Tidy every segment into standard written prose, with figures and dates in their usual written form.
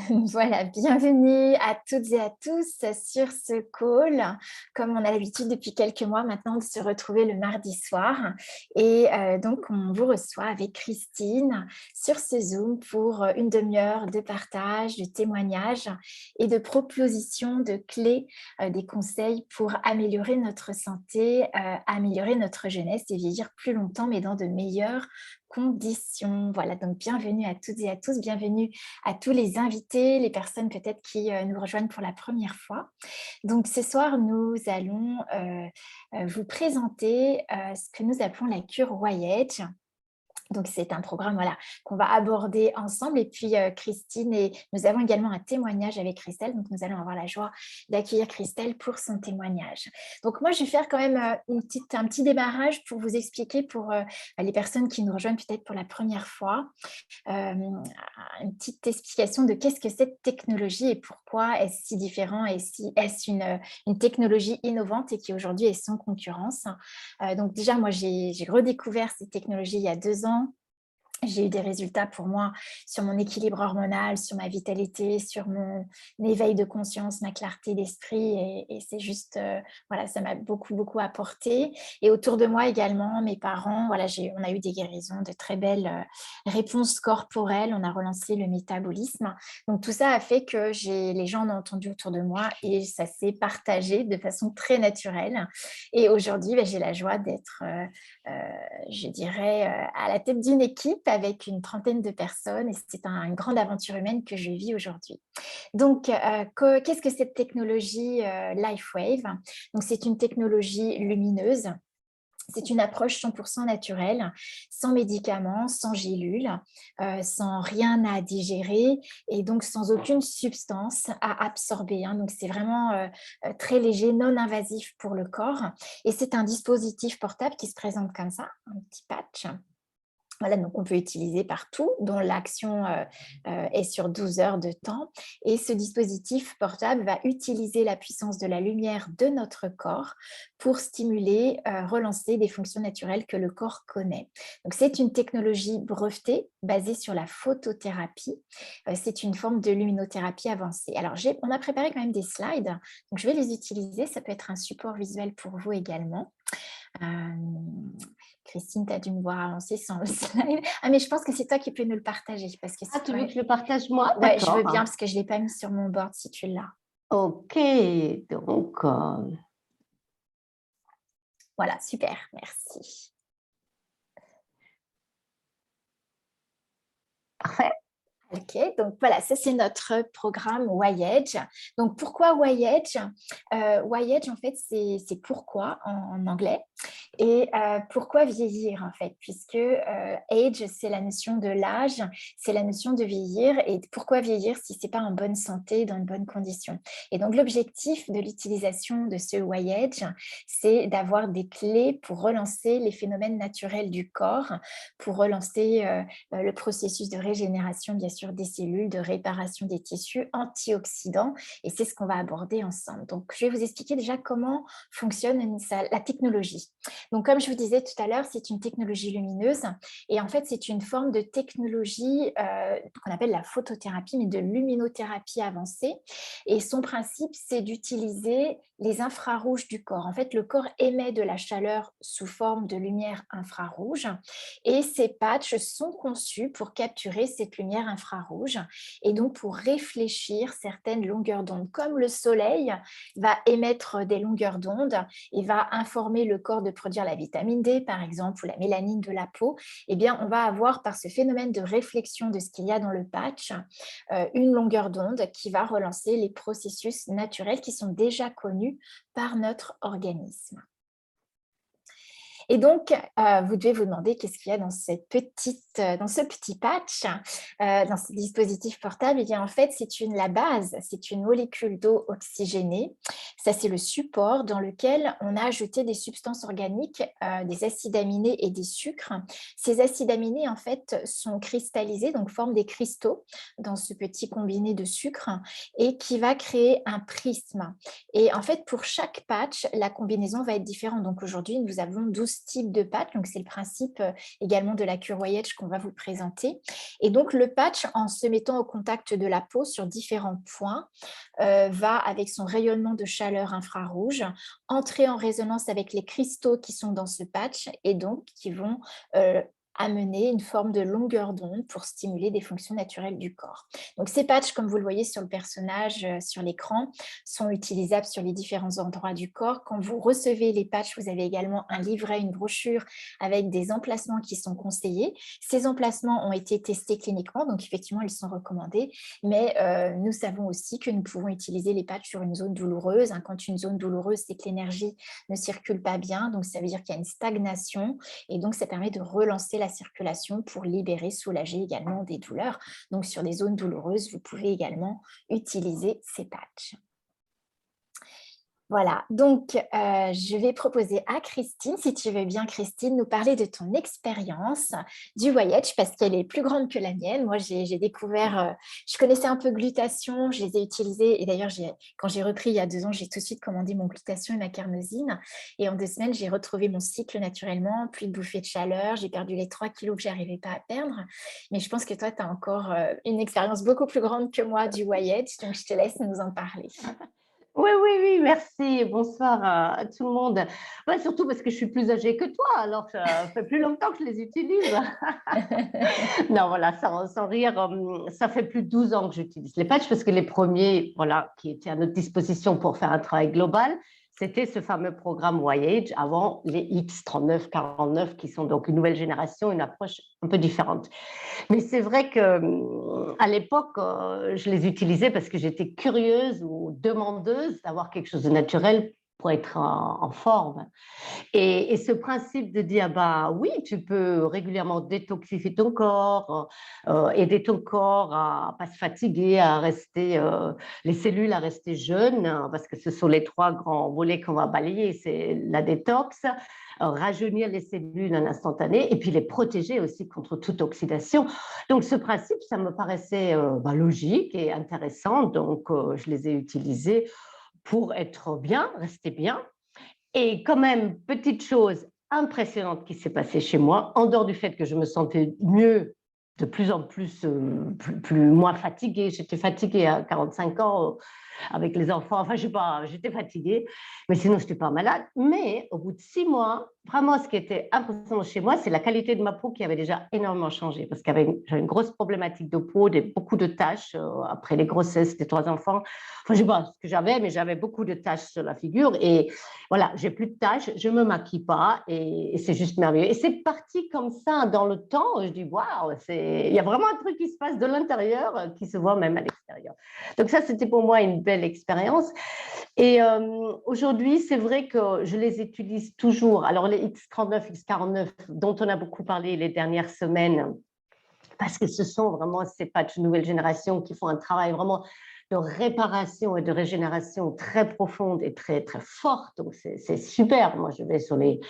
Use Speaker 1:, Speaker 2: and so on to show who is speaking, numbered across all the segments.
Speaker 1: Voilà, bienvenue à toutes et à tous sur ce call. Comme on a l'habitude depuis quelques mois maintenant de se retrouver le mardi soir. Et donc, on vous reçoit avec Christine sur ce Zoom pour une demi-heure de partage, de témoignages et de propositions de clés, des conseils pour améliorer notre santé, améliorer notre jeunesse et vieillir plus longtemps, mais dans de meilleures conditions. Voilà, donc bienvenue à toutes et à tous, bienvenue à tous les invités, les personnes peut-être qui nous rejoignent pour la première fois. Donc ce soir, nous allons vous présenter ce que nous appelons la cure Voyage. Donc, c'est un programme voilà, qu'on va aborder ensemble. Et puis, Christine, et nous avons également un témoignage avec Christelle. Donc, nous allons avoir la joie d'accueillir Christelle pour son témoignage. Donc, moi, je vais faire quand même un petit démarrage pour vous expliquer pour les personnes qui nous rejoignent peut-être pour la première fois, une petite explication de qu'est-ce que cette technologie et pourquoi est-ce si différent et si est-ce une technologie innovante et qui aujourd'hui est sans concurrence. Donc déjà, moi, j'ai redécouvert cette technologie il y a 2 ans. J'ai eu des résultats pour moi sur mon équilibre hormonal, sur ma vitalité, sur mon éveil de conscience, ma clarté d'esprit et c'est juste, voilà, ça m'a beaucoup, beaucoup apporté et autour de moi également, mes parents, voilà, on a eu des guérisons, de très belles, réponses corporelles. On a relancé le métabolisme. Donc tout ça a fait que les gens ont entendu autour de moi et ça s'est partagé de façon très naturelle et aujourd'hui, j'ai la joie d'être, je dirais, à la tête d'une équipe avec une trentaine de personnes et c'est une grande aventure humaine que je vis aujourd'hui. Donc, qu'est-ce que cette technologie LifeWave? Donc, c'est une technologie lumineuse. C'est une approche 100% naturelle, sans médicaments, sans gélules, sans rien à digérer et donc sans aucune substance à absorber, hein. Donc, c'est vraiment très léger, non invasif pour le corps. Et c'est un dispositif portable qui se présente comme ça, un petit patch. Voilà, donc on peut utiliser partout, dont l'action est sur 12 heures de temps. Et ce dispositif portable va utiliser la puissance de la lumière de notre corps pour stimuler, relancer des fonctions naturelles que le corps connaît. Donc c'est une technologie brevetée basée sur la photothérapie. C'est une forme de luminothérapie avancée. Alors on a préparé quand même des slides, donc je vais les utiliser. Ça peut être un support visuel pour vous également. Christine, tu as dû me voir avancer sans le slide. Ah, mais je pense que c'est toi qui peux nous le partager. Parce que
Speaker 2: Ah, tu veux que
Speaker 1: ouais,
Speaker 2: je le partage moi?
Speaker 1: ouais, je veux
Speaker 2: D'accord.
Speaker 1: bien parce que je ne l'ai pas mis sur mon board si tu l'as.
Speaker 2: Ok, donc,
Speaker 1: Voilà, super, merci.
Speaker 2: parfait.
Speaker 1: Ok, donc voilà, ça c'est notre programme Voyage. Donc pourquoi Voyage? Voyage, en fait, c'est pourquoi en anglais. Et pourquoi vieillir en fait? Puisque age, c'est la notion de l'âge, c'est la notion de vieillir. Et pourquoi vieillir si c'est pas en bonne santé, dans de bonnes conditions? Et donc l'objectif de l'utilisation de ce Voyage, c'est d'avoir des clés pour relancer les phénomènes naturels du corps, pour relancer le processus de régénération, bien sûr, des cellules, de réparation des tissus, antioxydants. Et c'est ce qu'on va aborder ensemble. Donc, je vais vous expliquer déjà comment fonctionne la technologie. Donc, comme je vous disais tout à l'heure, c'est une technologie lumineuse et en fait, c'est une forme de technologie qu'on appelle la photothérapie, mais de luminothérapie avancée. Et son principe, c'est d'utiliser les infrarouges du corps. En fait, le corps émet de la chaleur sous forme de lumière infrarouge et ces patchs sont conçus pour capturer cette lumière infrarouge et donc pour réfléchir certaines longueurs d'onde. Comme le soleil va émettre des longueurs d'onde et va informer le corps de produire la vitamine D, par exemple, ou la mélanine de la peau, eh bien, on va avoir par ce phénomène de réflexion de ce qu'il y a dans le patch, une longueur d'onde qui va relancer les processus naturels qui sont déjà connus par notre organisme. Et donc, vous devez vous demander qu'est-ce qu'il y a dans ce petit patch, dans ce dispositif portable. Eh bien, en fait, la base, c'est une molécule d'eau oxygénée. Ça, c'est le support dans lequel on a ajouté des substances organiques, des acides aminés et des sucres. Ces acides aminés, en fait, sont cristallisés, donc forment des cristaux dans ce petit combiné de sucre et qui va créer un prisme. Et en fait, pour chaque patch, la combinaison va être différente. Donc aujourd'hui, nous avons 12 12 types de patchs. Donc, c'est le principe également de la cure Voyage qu'on va vous présenter. Et donc, le patch, en se mettant au contact de la peau sur différents points, va, avec son rayonnement de chaleur infrarouge, entrer en résonance avec les cristaux qui sont dans ce patch et donc qui vont amener une forme de longueur d'onde pour stimuler des fonctions naturelles du corps. Donc ces patchs, comme vous le voyez sur le personnage, sur l'écran, sont utilisables sur les différents endroits du corps. Quand vous recevez les patchs, vous avez également un livret, une brochure avec des emplacements qui sont conseillés. Ces emplacements ont été testés cliniquement, donc effectivement, ils sont recommandés, mais nous savons aussi que nous pouvons utiliser les patchs sur une zone douloureuse. Quand une zone douloureuse, c'est que l'énergie ne circule pas bien, donc ça veut dire qu'il y a une stagnation, et donc ça permet de relancer la circulation pour libérer, soulager également des douleurs. Donc sur des zones douloureuses, vous pouvez également utiliser ces patchs. Voilà, donc je vais proposer à Christine, si tu veux bien Christine, nous parler de ton expérience du voyage parce qu'elle est plus grande que la mienne. Moi, j'ai découvert, je connaissais un peu glutation, je les ai utilisées et d'ailleurs, quand j'ai repris il y a 2 ans, j'ai tout de suite commandé mon glutation et ma carnosine et en 2 semaines, j'ai retrouvé mon cycle naturellement, plus de bouffées de chaleur, j'ai perdu les 3 kilos que je n'arrivais pas à perdre. Mais je pense que toi, tu as encore une expérience beaucoup plus grande que moi du voyage, donc je te laisse nous en parler.
Speaker 2: Oui, oui, oui, merci. Bonsoir à tout le monde. Ouais, surtout parce que je suis plus âgée que toi, alors ça fait plus longtemps que je les utilise. Non, voilà, sans rire, ça fait plus de 12 ans que j'utilise les patchs parce que les premiers, voilà, qui étaient à notre disposition pour faire un travail global, c'était ce fameux programme Voyage avant les X39, 49, qui sont donc une nouvelle génération, une approche un peu différente. Mais c'est vrai qu'à l'époque, je les utilisais parce que j'étais curieuse ou demandeuse d'avoir quelque chose de naturel pour être en forme. Et ce principe de dire, bah oui, tu peux régulièrement détoxifier ton corps, aider ton corps à ne pas se fatiguer, à rester, les cellules à rester jeunes, hein, parce que ce sont les 3 grands volets qu'on va balayer, c'est la détox, rajeunir les cellules en instantané et puis les protéger aussi contre toute oxydation. Donc ce principe, ça me paraissait logique et intéressant, donc je les ai utilisés pour être bien, rester bien. Et quand même, petite chose impressionnante qui s'est passée chez moi, en dehors du fait que je me sentais mieux, de plus en plus, moins fatiguée. J'étais fatiguée à 45 ans avec les enfants. Enfin, je sais pas, j'étais fatiguée, mais sinon, je n'étais pas malade. Mais au bout de 6 mois, vraiment, ce qui était impressionnant chez moi, c'est la qualité de ma peau qui avait déjà énormément changé parce que j'avais une grosse problématique de peau, beaucoup de taches après les grossesses des 3 enfants. Enfin, je sais pas ce que j'avais, mais j'avais beaucoup de taches sur la figure et voilà, j'ai plus de taches, je me maquille pas et c'est juste merveilleux. Et c'est parti comme ça dans le temps. Je dis waouh, il y a vraiment un truc qui se passe de l'intérieur qui se voit même à l'extérieur. Donc ça, c'était pour moi une belle expérience. Et aujourd'hui, c'est vrai que je les utilise toujours. Alors les X39, X49, dont on a beaucoup parlé les dernières semaines, parce que ce sont vraiment ces patchs nouvelle génération qui font un travail vraiment de réparation et de régénération très profonde et très, très forte. Donc, c'est super. Moi, je vais sur les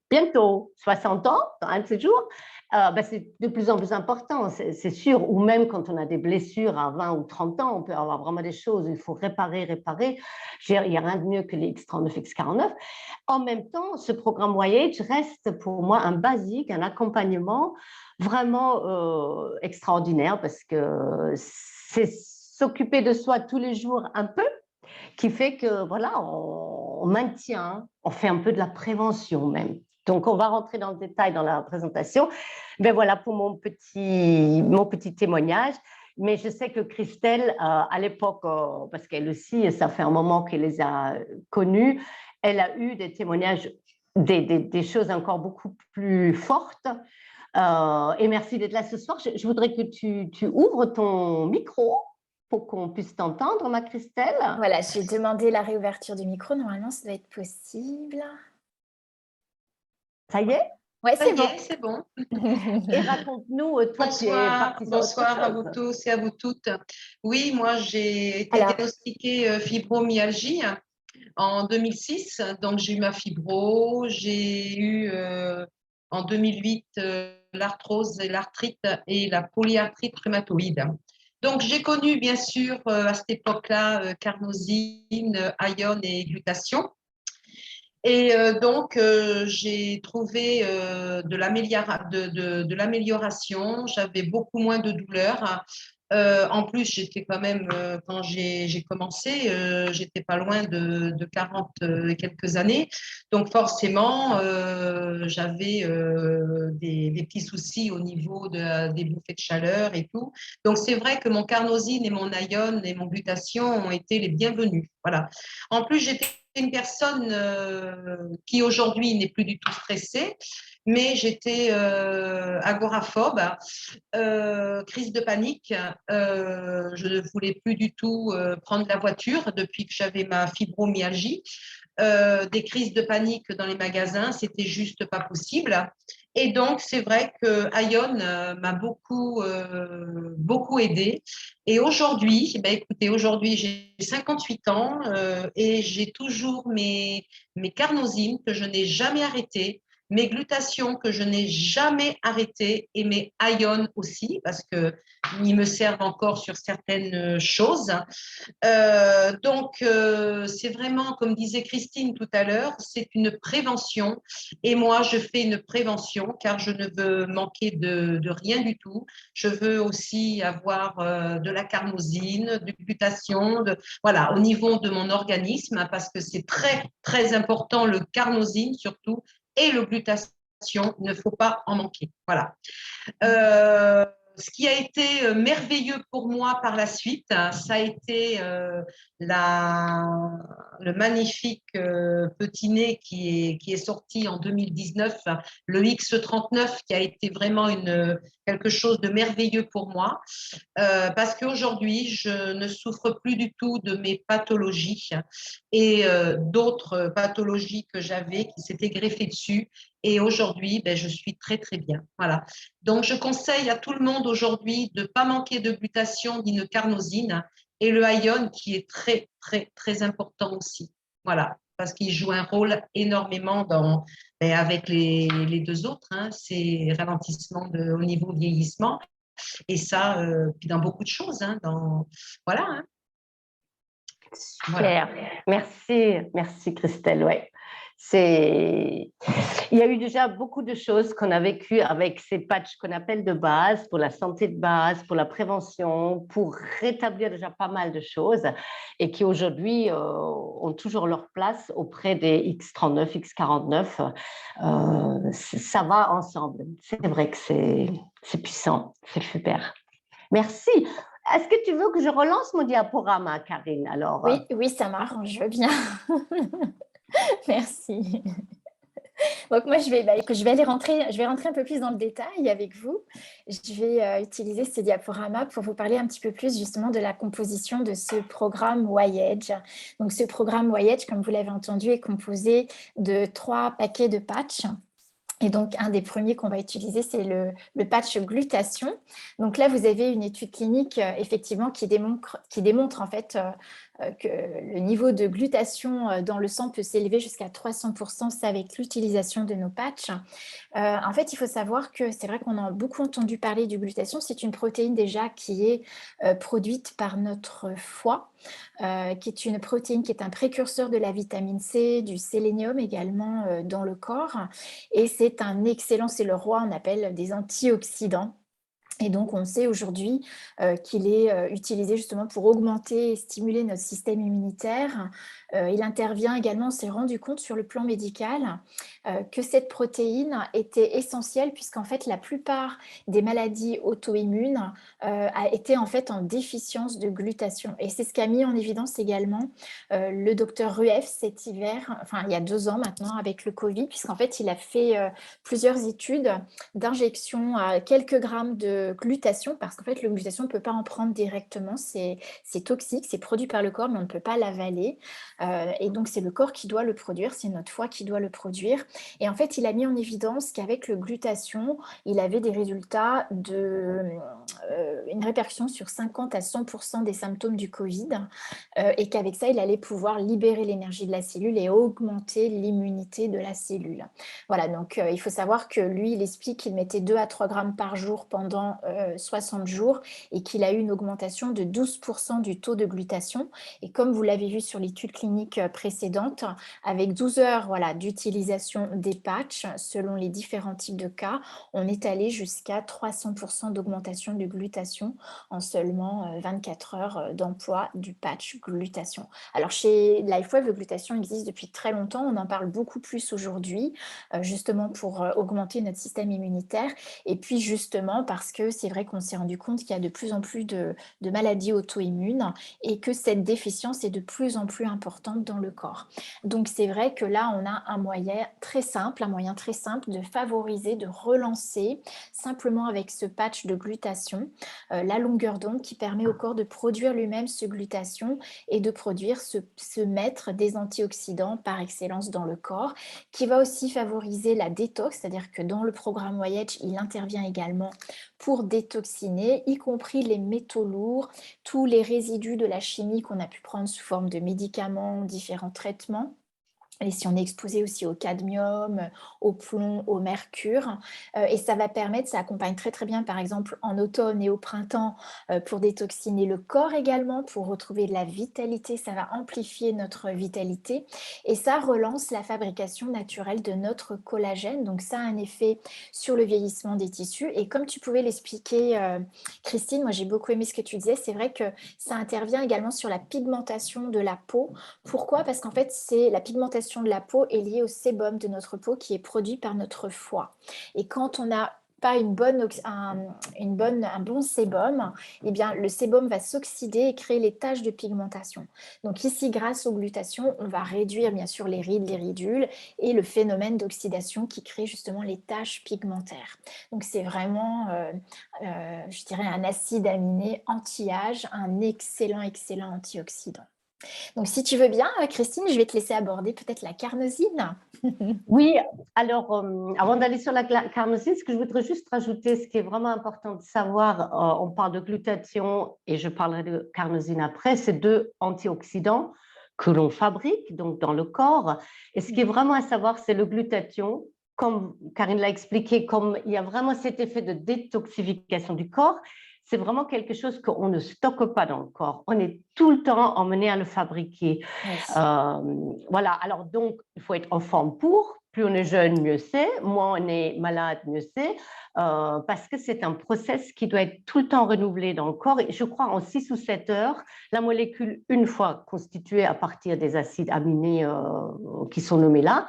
Speaker 2: bientôt 60 ans, dans un de ces jours. C'est de plus en plus important, c'est sûr. Ou même quand on a des blessures à 20 ou 30 ans, on peut avoir vraiment des choses. Il faut réparer. Il n'y a rien de mieux que les X39, X49. En même temps, ce programme Voyage reste pour moi un basique, un accompagnement vraiment extraordinaire parce que c'est s'occuper de soi tous les jours un peu qui fait que voilà, on maintient, on fait un peu de la prévention même. Donc, on va rentrer dans le détail dans la présentation. Mais voilà pour mon petit témoignage. Mais je sais que Christelle, à l'époque, parce qu'elle aussi, ça fait un moment qu'elle les a connus, elle a eu des témoignages, des choses encore beaucoup plus fortes. Et merci d'être là ce soir. Je voudrais que tu ouvres ton micro pour qu'on puisse t'entendre, ma Christelle.
Speaker 1: Voilà, j'ai demandé la réouverture du micro. Normalement, ça doit être possible.
Speaker 2: Ça y est?
Speaker 1: Ouais,
Speaker 3: Ça
Speaker 1: c'est
Speaker 3: y
Speaker 1: bon.
Speaker 3: est, c'est bon.
Speaker 2: Et raconte-nous, toi, tu es partie sur autre
Speaker 3: Bonsoir à vous
Speaker 2: chose.
Speaker 3: tous et à vous toutes. Oui, moi, j'ai été
Speaker 1: Alors,
Speaker 3: diagnostiquée fibromyalgie en 2006. Donc, j'ai eu ma fibro. J'ai eu en 2008 l'arthrose et l'arthrite et la polyarthrite rhumatoïde. Donc, j'ai connu, bien sûr, à cette époque-là, carnosine, ione et glutation. Et donc, j'ai trouvé de l'amélioration. J'avais beaucoup moins de douleurs. En plus, j'étais quand même, quand j'ai commencé, j'étais pas loin de 40 et quelques années. Donc, forcément, j'avais des petits soucis au niveau des bouffées de chaleur et tout. Donc, c'est vrai que mon carnosine et mon ion et mon glutathion ont été les bienvenus. Voilà. En plus, j'étais une personne qui aujourd'hui n'est plus du tout stressée, mais j'étais agoraphobe, crise de panique. Je ne voulais plus du tout prendre la voiture depuis que j'avais ma fibromyalgie. Des crises de panique dans les magasins, c'était juste pas possible. Et donc, c'est vrai que Ion m'a beaucoup aidé. Et aujourd'hui, ben, écoutez, aujourd'hui, j'ai 58 ans et j'ai toujours mes carnosines que je n'ai jamais arrêtées, mes glutations que je n'ai jamais arrêtées et mes Ion aussi, parce qu'ils me servent encore sur certaines choses. Donc, c'est vraiment, comme disait Christine tout à l'heure, c'est une prévention. Et moi, je fais une prévention car je ne veux manquer de rien du tout. Je veux aussi avoir de la carnosine, du glutathion, voilà, au niveau de mon organisme, hein, parce que c'est très, très important, le carnosine surtout, et le glutathion, il ne faut pas en manquer. Voilà. Ce qui a été merveilleux pour moi par la suite, hein, ça a été le magnifique petit nez qui est sorti en 2019, le X39, qui a été vraiment quelque chose de merveilleux pour moi, parce qu'aujourd'hui, je ne souffre plus du tout de mes pathologies et d'autres pathologies que j'avais qui s'étaient greffées dessus. Et aujourd'hui, ben, je suis très, très bien. Voilà. Donc, je conseille à tout le monde aujourd'hui de ne pas manquer de glutathion ni de carnosine et le ion qui est très, très, très important aussi. Voilà. Parce qu'il joue un rôle énormément ben, avec les deux autres, hein, c'est ralentissement au niveau vieillissement. Et ça, puis dans beaucoup de choses. Hein, voilà. Hein.
Speaker 2: Super, voilà. Merci Christelle. Ouais. Il y a eu déjà beaucoup de choses qu'on a vécues avec ces patchs qu'on appelle de base, pour la santé de base, pour la prévention, pour rétablir déjà pas mal de choses et qui aujourd'hui ont toujours leur place auprès des X39, X49. Ça va ensemble. C'est vrai que c'est puissant, c'est super. Merci. Est-ce que tu veux que je relance mon diaporama, Karine, alors?
Speaker 1: Oui, ça m'arrange, je veux bien. Merci. Donc moi, je vais rentrer un peu plus dans le détail avec vous. Je vais utiliser ces diaporamas pour vous parler un petit peu plus justement de la composition de ce programme Voyage. Donc ce programme Voyage, comme vous l'avez entendu, est composé de 3 paquets de patchs. Et donc, un des premiers qu'on va utiliser, c'est le patch glutation. Donc là, vous avez une étude clinique, effectivement, qui démontre en fait que le niveau de glutation dans le sang peut s'élever jusqu'à 300%, c'est avec l'utilisation de nos patchs. En fait, il faut savoir que c'est vrai qu'on a beaucoup entendu parler du glutation. C'est une protéine déjà qui est produite par notre foie, qui est une protéine qui est un précurseur de la vitamine C, du sélénium également dans le corps. Et c'est le roi, on appelle des antioxydants. Et donc, on sait aujourd'hui qu'il est utilisé justement pour augmenter et stimuler notre système immunitaire. Il intervient également, on s'est rendu compte sur le plan médical que cette protéine était essentielle puisqu'en fait, la plupart des maladies auto-immunes étaient en fait en déficience de glutation. Et c'est ce qu'a mis en évidence également le docteur Rueff cet hiver, enfin il y a 2 ans maintenant avec le Covid, puisqu'en fait, il a fait plusieurs études d'injection à quelques grammes de glutation, parce qu'en fait, le glutation, on ne peut pas en prendre directement, c'est toxique, c'est produit par le corps, mais on ne peut pas l'avaler. Et donc, c'est le corps qui doit le produire, c'est notre foie qui doit le produire. Et en fait, il a mis en évidence qu'avec le glutation, il avait des résultats une répercussion sur 50 à 100% des symptômes du Covid et qu'avec ça, il allait pouvoir libérer l'énergie de la cellule et augmenter l'immunité de la cellule. Voilà, donc il faut savoir que lui, il explique qu'il mettait 2 à 3 grammes par jour pendant 60 jours et qu'il a eu une augmentation de 12% du taux de glutation. Et comme vous l'avez vu sur l'étude clinique précédente, avec 12 heures voilà, d'utilisation des patchs, selon les différents types de cas, on est allé jusqu'à 300% d'augmentation de glutation en seulement 24 heures d'emploi du patch glutation. Alors chez LifeWave, le glutation existe depuis très longtemps, on en parle beaucoup plus aujourd'hui, justement pour augmenter notre système immunitaire. Et puis justement parce que c'est vrai qu'on s'est rendu compte qu'il y a de plus en plus de maladies auto-immunes et que cette déficience est de plus en plus importante dans le corps. Donc c'est vrai que là, on a un moyen très simple de favoriser, de relancer simplement avec ce patch de glutation, la longueur d'onde qui permet au corps de produire lui-même ce glutation et de produire ce maître des antioxydants par excellence dans le corps, qui va aussi favoriser la détox, c'est-à-dire que dans le programme Voyage, il intervient également pour détoxiner, y compris les métaux lourds, tous les résidus de la chimie qu'on a pu prendre sous forme de médicaments, différents traitements. Et si on est exposé aussi au cadmium, au plomb, au mercure, et ça va permettre, ça accompagne très très bien par exemple en automne et au printemps pour détoxiner le corps également, pour retrouver de la vitalité, ça va amplifier notre vitalité et ça relance la fabrication naturelle de notre collagène, donc ça a un effet sur le vieillissement des tissus et comme tu pouvais l'expliquer Christine, moi j'ai beaucoup aimé ce que tu disais, c'est vrai que ça intervient également sur la pigmentation de la peau. Pourquoi? Parce qu'en fait, c'est la pigmentation de la peau est liée au sébum de notre peau qui est produit par notre foie. Et quand on n'a pas un bon sébum, eh bien, le sébum va s'oxyder et créer les taches de pigmentation. Donc ici, grâce aux glutations, on va réduire bien sûr les rides, les ridules et le phénomène d'oxydation qui crée justement les taches pigmentaires. Donc c'est vraiment, je dirais, un acide aminé anti-âge, un excellent antioxydant. Donc, si tu veux bien, Christine, je vais te laisser aborder peut-être la carnosine.
Speaker 2: Oui, alors avant d'aller sur la carnosine, ce que je voudrais juste rajouter, ce qui est vraiment important de savoir, on parle de glutathion et je parlerai de carnosine après, c'est deux antioxydants que l'on fabrique donc dans le corps. Et ce qui est vraiment à savoir, c'est le glutathion, comme Karine l'a expliqué, comme il y a vraiment cet effet de détoxification du corps, c'est vraiment quelque chose qu'on ne stocke pas dans le corps. On est tout le temps emmené à le fabriquer.
Speaker 1: Oui.
Speaker 2: Voilà, alors donc, il faut être en forme pour. Plus on est jeune, mieux c'est. Moins on est malade, mieux c'est. Parce que c'est un process qui doit être tout le temps renouvelé dans le corps. Et je crois en 6 ou 7 heures, la molécule, une fois constituée à partir des acides aminés qui sont nommés là,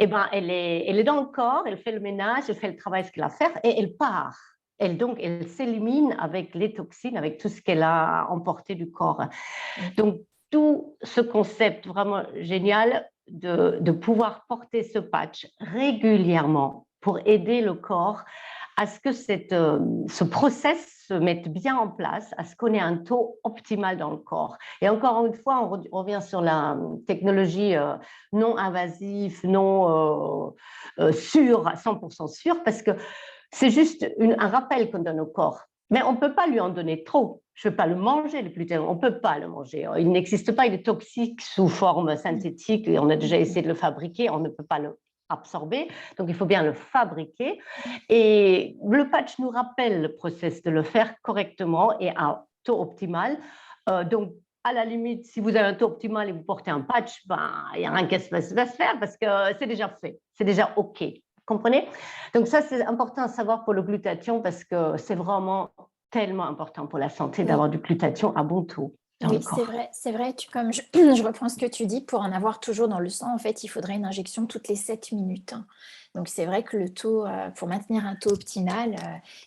Speaker 2: eh ben, elle est dans le corps, elle fait le ménage, elle fait le travail qu'elle a à faire et elle part. Elle s'élimine avec les toxines, avec tout ce qu'elle a emporté du corps. Donc, tout ce concept vraiment génial de pouvoir porter ce patch régulièrement pour aider le corps à ce que ce process se mette bien en place, à ce qu'on ait un taux optimal dans le corps. Et encore une fois, on revient sur la technologie non invasive, non sûre, à 100% sûre, parce que c'est juste un rappel qu'on donne au corps. Mais on ne peut pas lui en donner trop. Je ne veux pas le manger, le gluten. On ne peut pas le manger. Il n'existe pas, il est toxique sous forme synthétique. Et on a déjà essayé de le fabriquer, on ne peut pas le absorber. Donc, il faut bien le fabriquer. Et le patch nous rappelle le process de le faire correctement et à taux optimal. Donc, à la limite, si vous avez un taux optimal et vous portez un patch, il n'y a rien qui va se faire parce que c'est déjà fait. C'est déjà OK. Comprenez? Donc ça, c'est important à savoir pour le glutathion parce que c'est vraiment tellement important pour la santé d'avoir du glutathion à bon taux dans le
Speaker 1: Oui,
Speaker 2: corps.
Speaker 1: c'est vrai. Comme je reprends ce que tu dis, pour en avoir toujours dans le sang, en fait, il faudrait une injection toutes les 7 minutes. Donc, c'est vrai que le taux, pour maintenir un taux optimal,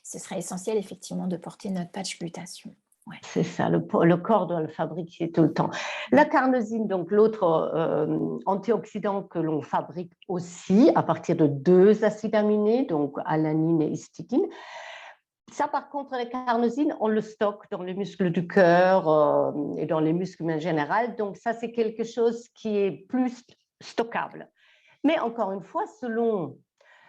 Speaker 1: ce serait essentiel effectivement de porter notre patch glutation. Ouais.
Speaker 2: C'est ça, le corps doit le fabriquer tout le temps. La carnosine, donc l'autre antioxydant que l'on fabrique aussi à partir de 2 acides aminés, donc alanine et histidine. Ça, par contre, la carnosine, on le stocke dans les muscles du cœur et dans les muscles en général. Donc, ça, c'est quelque chose qui est plus stockable. Mais encore une fois, selon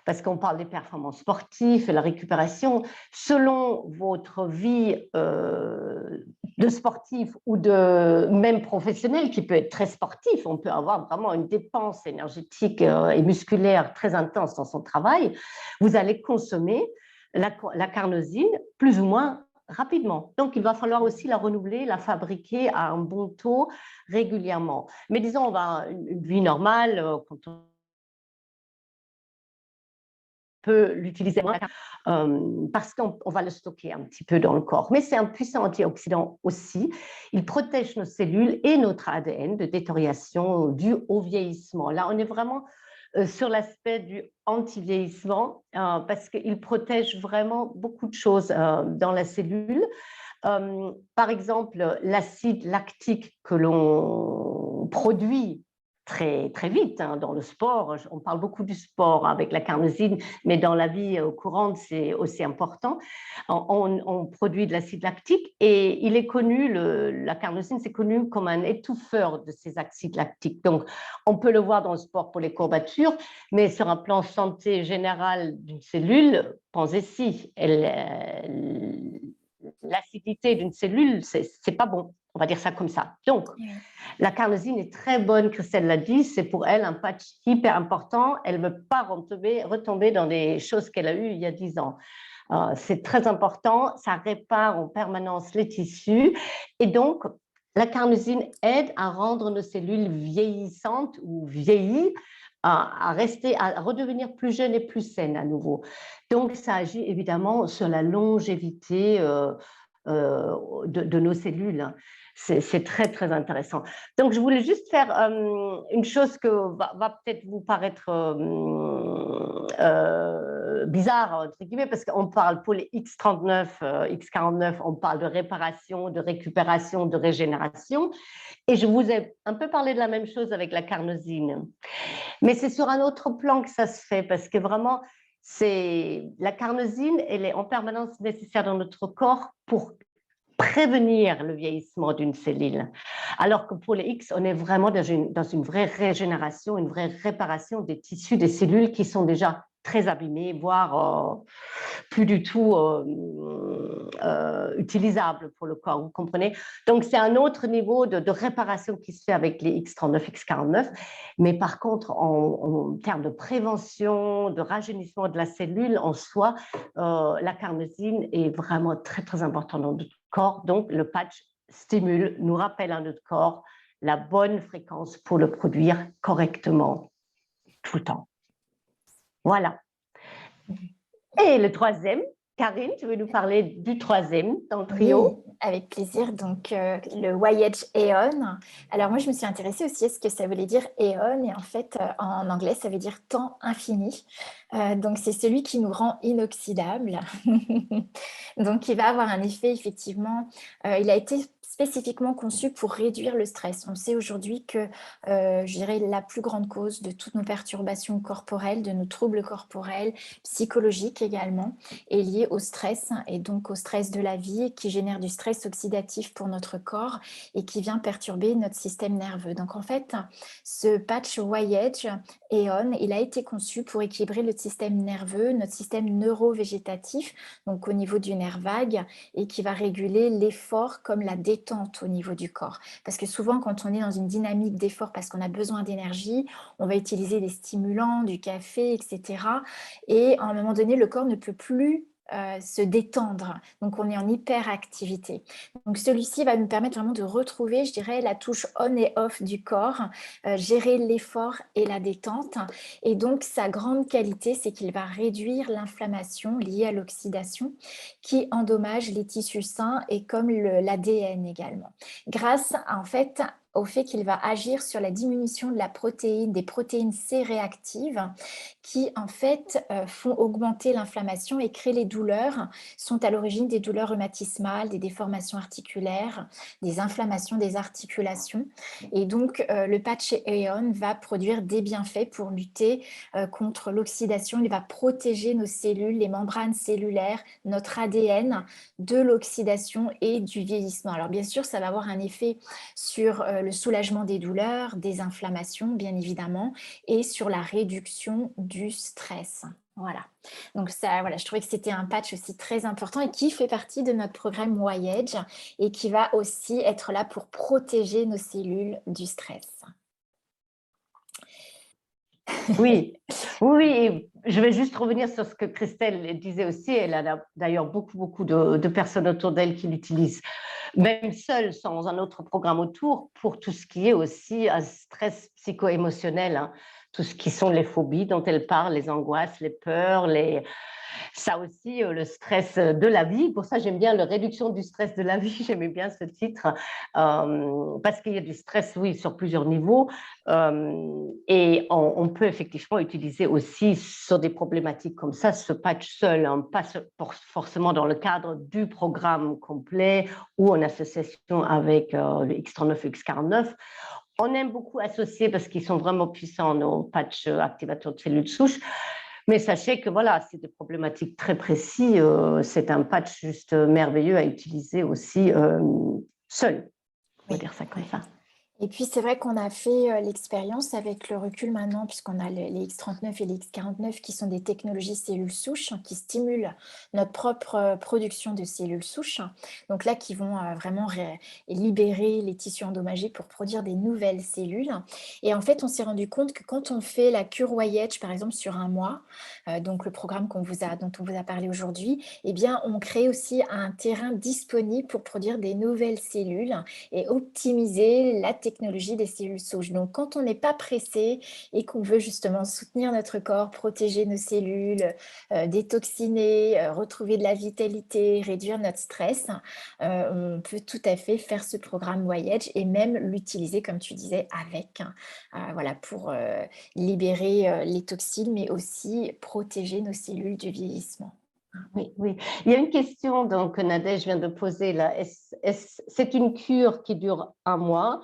Speaker 2: parce qu'on parle des performances sportives et la récupération. Selon votre vie de sportif ou de même professionnel, qui peut être très sportif, on peut avoir vraiment une dépense énergétique et musculaire très intense dans son travail, vous allez consommer la carnosine plus ou moins rapidement. Donc, il va falloir aussi la renouveler, la fabriquer à un bon taux régulièrement. Mais disons, on va une vie normale, quand on peut l'utiliser parce qu'on va le stocker un petit peu dans le corps. Mais c'est un puissant antioxydant aussi. Il protège nos cellules et notre ADN de détérioration due au vieillissement. Là, on est vraiment sur l'aspect du anti-vieillissement parce qu'il protège vraiment beaucoup de choses dans la cellule. Par exemple, l'acide lactique que l'on produit très, très vite dans le sport. On parle beaucoup du sport avec la carnosine, mais dans la vie courante, c'est aussi important. On produit de l'acide lactique et il est connu, la carnosine, c'est connu comme un étouffeur de ces acides lactiques. Donc, on peut le voir dans le sport pour les courbatures, mais sur un plan santé général d'une cellule, pensez-y, l'acidité d'une cellule, c'est pas bon. On va dire ça comme ça. Donc, la carnosine est très bonne, Christelle l'a dit, c'est pour elle un patch hyper important. Elle ne veut pas retomber dans des choses qu'elle a eues il y a 10 ans. C'est très important, ça répare en permanence les tissus. Et donc, la carnosine aide à rendre nos cellules vieillissantes ou vieillies, à redevenir plus jeunes et plus saines à nouveau. Donc, ça agit évidemment sur la longévité de nos cellules. C'est très, très intéressant. Donc, je voulais juste faire une chose que va peut-être vous paraître bizarre, entre guillemets, parce qu'on parle pour les X39, X49, on parle de réparation, de récupération, de régénération. Et je vous ai un peu parlé de la même chose avec la carnosine. Mais c'est sur un autre plan que ça se fait, parce que vraiment, la carnosine, elle est en permanence nécessaire dans notre corps pour prévenir le vieillissement d'une cellule. Alors que pour les X, on est vraiment dans une vraie régénération, une vraie réparation des tissus, des cellules qui sont déjà très abîmées, voire plus du tout utilisables pour le corps, vous comprenez? Donc, c'est un autre niveau de réparation qui se fait avec les X39, X49. Mais par contre, en termes de prévention, de rajeunissement de la cellule en soi, la carnosine est vraiment très, très importante dans notre corps. Donc, le patch stimule, nous rappelle à notre corps la bonne fréquence pour le produire correctement tout le temps. Voilà. Et le troisième, Karine, tu veux nous parler du troisième dans le trio?
Speaker 1: Oui, avec plaisir. Donc, le Voyage Aeon. Alors, moi, je me suis intéressée aussi à ce que ça voulait dire Aeon. Et en fait, en anglais, ça veut dire temps infini. Donc, c'est celui qui nous rend inoxydables. Donc, il va avoir un effet, effectivement. Il a été spécifiquement conçu pour réduire le stress. On sait aujourd'hui que, je dirais, la plus grande cause de toutes nos perturbations corporelles, de nos troubles corporels, psychologiques également, est liée au stress et donc au stress de la vie qui génère du stress oxydatif pour notre corps et qui vient perturber notre système nerveux. Donc en fait, ce patch Voyage Aeon, il a été conçu pour équilibrer le système nerveux, notre système neurovégétatif, donc au niveau du nerf vague, et qui va réguler l'effort comme la détente au niveau du corps. Parce que souvent, quand on est dans une dynamique d'effort parce qu'on a besoin d'énergie, on va utiliser des stimulants, du café, etc. Et à un moment donné, le corps ne peut plus se détendre. Donc, on est en hyperactivité. Donc, celui-ci va nous permettre vraiment de retrouver, je dirais, la touche on et off du corps, gérer l'effort et la détente. Et donc, sa grande qualité, c'est qu'il va réduire l'inflammation liée à l'oxydation qui endommage les tissus sains et comme l'ADN également. Grâce, en fait, au fait qu'il va agir sur la diminution de la protéine, des protéines C réactives qui en fait font augmenter l'inflammation et créer les douleurs, sont à l'origine des douleurs rhumatismales, des déformations articulaires, des inflammations des articulations. Et donc le patch Aeon va produire des bienfaits pour lutter contre l'oxydation. Il va protéger nos cellules, les membranes cellulaires, notre ADN de l'oxydation et du vieillissement. Alors bien sûr, ça va avoir un effet sur le soulagement des douleurs, des inflammations, bien évidemment, et sur la réduction du stress. Voilà. Donc ça, voilà, je trouvais que c'était un patch aussi très important et qui fait partie de notre programme Y-Edge et qui va aussi être là pour protéger nos cellules du stress.
Speaker 2: Oui, oui, et je vais juste revenir sur ce que Christelle disait aussi. Elle a d'ailleurs beaucoup de personnes autour d'elle qui l'utilisent, même seule, sans un autre programme autour, pour tout ce qui est aussi un stress psycho-émotionnel, hein. Tout ce qui sont les phobies dont elle parle, les angoisses, les peurs, ça aussi, le stress de la vie. Pour ça, j'aime bien la réduction du stress de la vie. J'aimais bien ce titre parce qu'il y a du stress, oui, sur plusieurs niveaux. Et on peut effectivement utiliser aussi sur des problématiques comme ça ce patch seul, hein, pas forcément dans le cadre du programme complet ou en association avec le X39 et X49. On aime beaucoup associer parce qu'ils sont vraiment puissants, nos patchs activateurs de cellules souches. Mais sachez que voilà, c'est des problématiques très précises. C'est un patch juste merveilleux à utiliser aussi seul. On va
Speaker 1: Oui,
Speaker 2: dire ça comme
Speaker 1: ouais.
Speaker 2: ça.
Speaker 1: Et puis, c'est vrai qu'on a fait l'expérience avec le recul maintenant, puisqu'on a les X39 et les X49 qui sont des technologies cellules souches qui stimulent notre propre production de cellules souches. Donc là, qui vont vraiment libérer les tissus endommagés pour produire des nouvelles cellules. Et en fait, on s'est rendu compte que quand on fait la cure YH, par exemple, sur un mois, donc le programme dont on vous a parlé aujourd'hui, eh bien, on crée aussi un terrain disponible pour produire des nouvelles cellules et optimiser la technologie des cellules souches. Donc, quand on n'est pas pressé et qu'on veut justement soutenir notre corps, protéger nos cellules, détoxiner, retrouver de la vitalité, réduire notre stress, on peut tout à fait faire ce programme Voyage et même l'utiliser, comme tu disais, avec, voilà, pour libérer les toxines, mais aussi protéger nos cellules du vieillissement.
Speaker 2: Oui, oui. Il y a une question donc, que Nadège vient de poser là. C'est une cure qui dure un mois.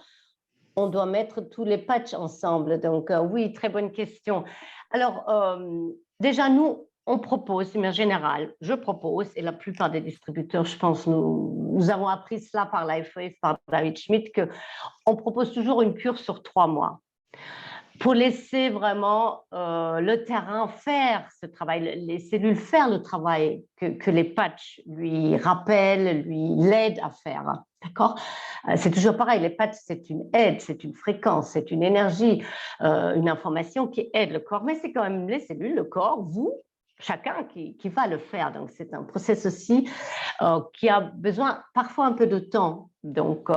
Speaker 2: On doit mettre tous les patchs ensemble. Donc, oui, très bonne question. Alors, déjà, nous, on propose, mais en général, je propose, et la plupart des distributeurs, je pense, nous avons appris cela par LifeWave, par David Schmidt, qu'on propose toujours une cure sur 3 mois pour laisser vraiment le terrain faire ce travail, les cellules faire le travail que les patchs lui rappellent, lui l'aident à faire. D'accord? C'est toujours pareil, les patchs, c'est une aide, c'est une fréquence, c'est une énergie, une information qui aide le corps, mais c'est quand même les cellules, le corps, vous, chacun qui va le faire. Donc, c'est un processus aussi qui a besoin parfois un peu de temps. Donc,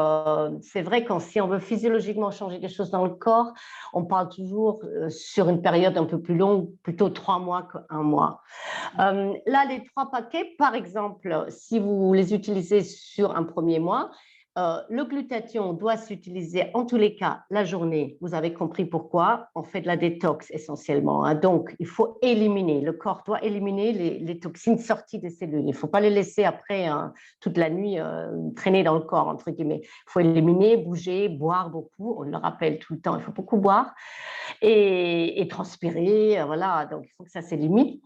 Speaker 2: c'est vrai que si on veut physiologiquement changer des choses dans le corps, on parle toujours sur une période un peu plus longue, plutôt 3 mois qu'un mois. Là, les 3 paquets, par exemple, si vous les utilisez sur un premier mois, le glutathion doit s'utiliser en tous les cas la journée. Vous avez compris pourquoi. On fait de la détox essentiellement, hein. Donc, il faut éliminer. Le corps doit éliminer les toxines sorties des cellules. Il ne faut pas les laisser après toute la nuit traîner dans le corps, entre guillemets. Il faut éliminer, bouger, boire beaucoup. On le rappelle tout le temps, il faut beaucoup boire et transpirer. Voilà, donc il faut que ça s'élimine.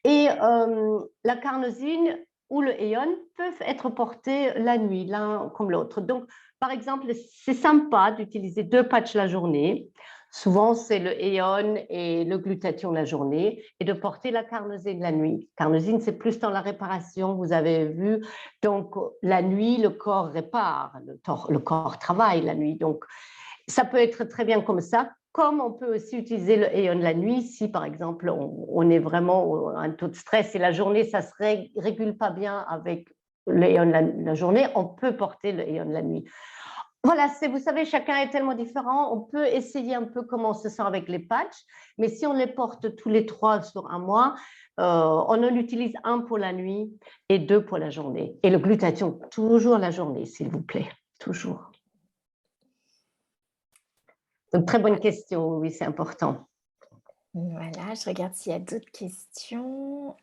Speaker 2: Et la carnosine ou le Aeon peuvent être portés la nuit, l'un comme l'autre. Donc, par exemple, c'est sympa d'utiliser 2 patchs la journée. Souvent, c'est le Aeon et le glutathion la journée et de porter la carnosine la nuit. Carnosine, c'est plus dans la réparation, vous avez vu. Donc, la nuit, le corps répare, le corps travaille la nuit. Donc, ça peut être très bien comme ça, comme on peut aussi utiliser le Aeon la nuit si, par exemple, on est vraiment à un taux de stress et la journée, ça ne se régule pas bien avec le Aeon la journée, on peut porter le Aeon la nuit. Voilà, vous savez, chacun est tellement différent. On peut essayer un peu comment on se sent avec les patchs, mais si on les porte tous les 3 sur un mois, on en utilise 1 pour la nuit et 2 pour la journée. Et le glutathion, toujours la journée, s'il vous plaît, toujours. Donc, très bonne question, oui, c'est important.
Speaker 1: Voilà, je regarde s'il y a d'autres questions.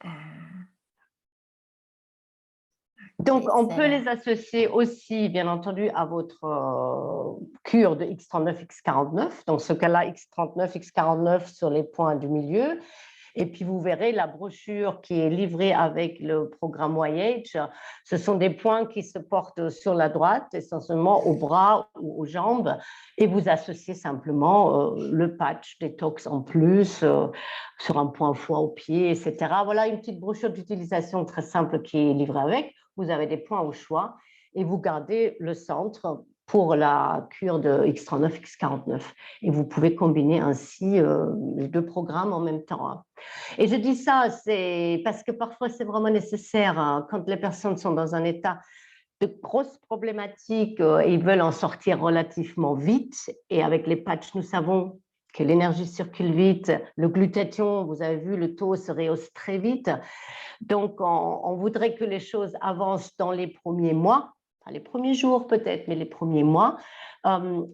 Speaker 2: Donc, on peut
Speaker 1: Alors,
Speaker 2: les associer aussi, bien entendu, à votre cure de X39, X49. Dans ce cas-là, X39, X49 sur les points du milieu. Et puis, vous verrez la brochure qui est livrée avec le programme Voyage. Ce sont des points qui se portent sur la droite, essentiellement au bras ou aux jambes, et vous associez simplement le patch détox en plus sur un point foie au pied, etc. Voilà une petite brochure d'utilisation très simple qui est livrée avec. Vous avez des points au choix et vous gardez le centre pour la cure de X39, X49. Et vous pouvez combiner ainsi les deux programmes en même temps, hein. Et je dis ça, c'est parce que parfois c'est vraiment nécessaire, hein, quand les personnes sont dans un état de grosses problématiques et ils veulent en sortir relativement vite. Et avec les patchs, nous savons que l'énergie circule vite, le glutathion, vous avez vu, le taux se rehausse très vite. Donc, on voudrait que les choses avancent dans les premiers mois, pas les premiers jours peut-être, mais les premiers mois.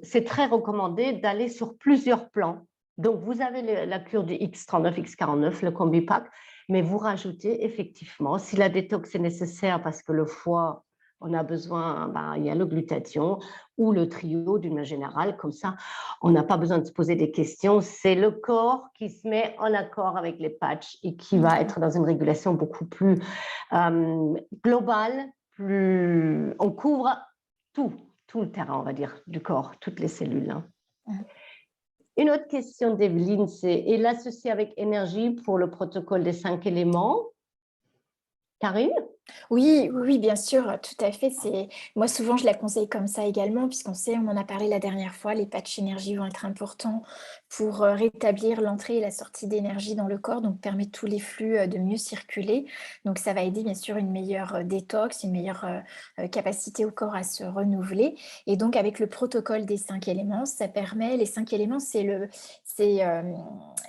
Speaker 2: C'est très recommandé d'aller sur plusieurs plans. Donc, vous avez la cure du X39, X49, le combi pack, mais vous rajoutez effectivement, si la détox est nécessaire parce que le foie, on a besoin, il y a le glutathion ou le trio d'une manière générale, comme ça, on n'a pas besoin de se poser des questions. C'est le corps qui se met en accord avec les patchs et qui va être dans une régulation beaucoup plus globale. On couvre tout le terrain, on va dire, du corps, toutes les cellules, hein. Une autre question d'Evelyne, c'est et l'associer avec énergie pour le protocole des 5 éléments. Karine?
Speaker 1: Oui, oui, bien sûr, tout à fait. Moi, souvent, je la conseille comme ça également, puisqu'on sait, on en a parlé la dernière fois, les patchs énergie vont être importants pour rétablir l'entrée et la sortie d'énergie dans le corps, donc permettre tous les flux de mieux circuler. Donc, ça va aider, bien sûr, une meilleure détox, une meilleure capacité au corps à se renouveler. Et donc, avec le protocole des 5 éléments, ça permet, les 5 éléments, c'est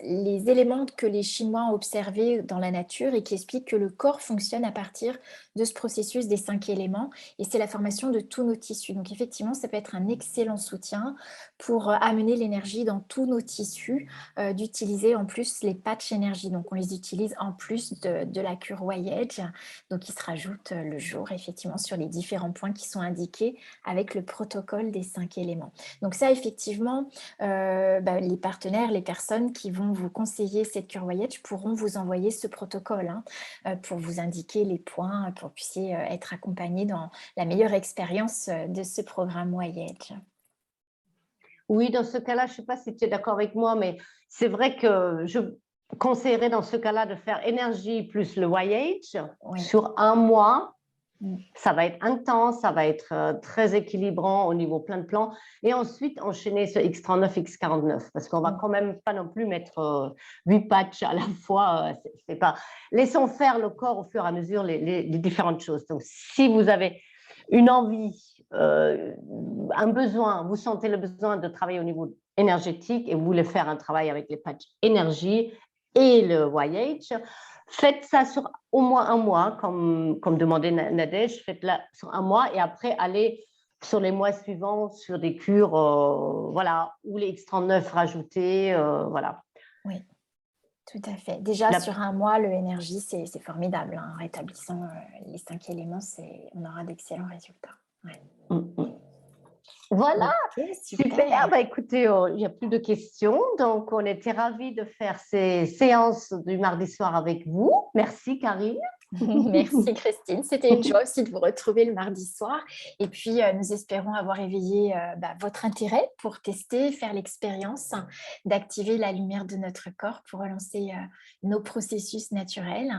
Speaker 1: les éléments que les Chinois ont observés dans la nature et qui expliquent que le corps fonctionne à partir de ce processus des 5 éléments et c'est la formation de tous nos tissus. Donc effectivement, ça peut être un excellent soutien pour amener l'énergie dans tous nos tissus, d'utiliser en plus les patchs énergie. Donc on les utilise en plus de la cure Voyage, donc ils se rajoutent le jour effectivement sur les différents points qui sont indiqués avec le protocole des 5 éléments. Donc ça effectivement, les partenaires, les personnes qui vont vous conseiller cette cure Voyage pourront vous envoyer ce protocole, hein, pour vous indiquer les points, pour que vous puissiez être accompagné dans la meilleure expérience de ce programme Voyage.
Speaker 2: Oui, dans ce cas-là, je ne sais pas si tu es d'accord avec moi, mais c'est vrai que je conseillerais dans ce cas-là de faire énergie plus le Voyage sur un mois. Ça va être intense, ça va être très équilibrant au niveau plein de plans. Et ensuite, enchaîner ce X39, X49, parce qu'on ne va quand même pas non plus mettre 8 patchs à la fois. C'est pas... Laissons faire le corps au fur et à mesure les différentes choses. Donc, si vous avez une envie, un besoin, vous sentez le besoin de travailler au niveau énergétique et vous voulez faire un travail avec les patchs énergie et le Voyage, faites ça sur au moins un mois, comme demandait Nadège, faites-la sur un mois et après allez sur les mois suivants sur des cures, voilà, ou les X39 rajoutés, voilà.
Speaker 1: Oui, tout à fait. Déjà, sur un mois, le énergie, c'est formidable, hein. En rétablissant les 5 éléments, on aura d'excellents résultats. Ouais.
Speaker 2: Voilà,
Speaker 1: okay,
Speaker 2: super. Écoutez, il n'y a plus de questions. Donc, on était ravis de faire ces séances du mardi soir avec vous. Merci, Karine.
Speaker 1: Merci Christine, c'était une joie aussi de vous retrouver le mardi soir et puis nous espérons avoir éveillé votre intérêt pour tester, faire l'expérience d'activer la lumière de notre corps pour relancer nos processus naturels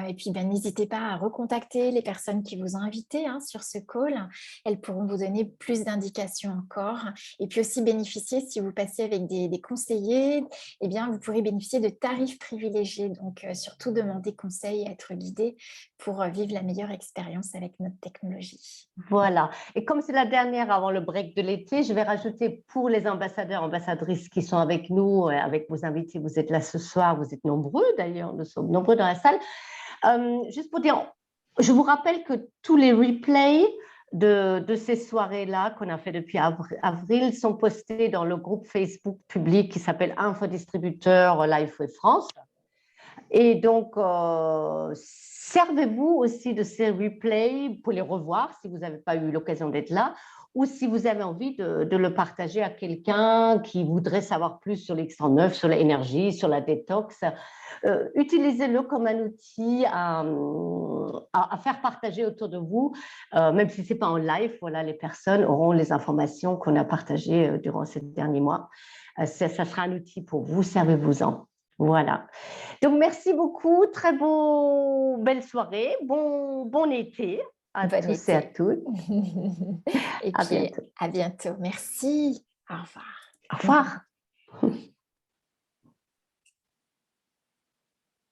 Speaker 1: et puis n'hésitez pas à recontacter les personnes qui vous ont invité sur ce call, elles pourront vous donner plus d'indications encore et puis aussi bénéficier, si vous passez avec des conseillers, eh bien vous pourrez bénéficier de tarifs privilégiés, donc surtout demander conseil et être guidé pour vivre la meilleure expérience avec notre technologie.
Speaker 2: Voilà. Et comme c'est la dernière avant le break de l'été, je vais rajouter pour les ambassadeurs, ambassadrices qui sont avec nous, avec vos invités, vous êtes là ce soir, vous êtes nombreux d'ailleurs, nous sommes nombreux dans la salle. Juste pour dire, je vous rappelle que tous les replays de ces soirées-là qu'on a fait depuis avril sont postés dans le groupe Facebook public qui s'appelle Infodistributeur Lifeway France. Et donc, servez-vous aussi de ces replays pour les revoir si vous n'avez pas eu l'occasion d'être là, ou si vous avez envie de le partager à quelqu'un qui voudrait savoir plus sur l'X109, sur l'énergie, sur la détox. Utilisez-le comme un outil à faire partager autour de vous, même si ce n'est pas en live. Voilà, les personnes auront les informations qu'on a partagées durant ces derniers mois. Ça sera un outil pour vous, servez-vous-en. Voilà. Donc, merci beaucoup. Très belle soirée. Bon été à
Speaker 1: Bon
Speaker 2: tous et à
Speaker 1: été.
Speaker 2: toutes.
Speaker 1: Et
Speaker 2: À
Speaker 1: puis,
Speaker 2: bientôt.
Speaker 1: à bientôt. Merci. Au revoir.
Speaker 2: Au revoir.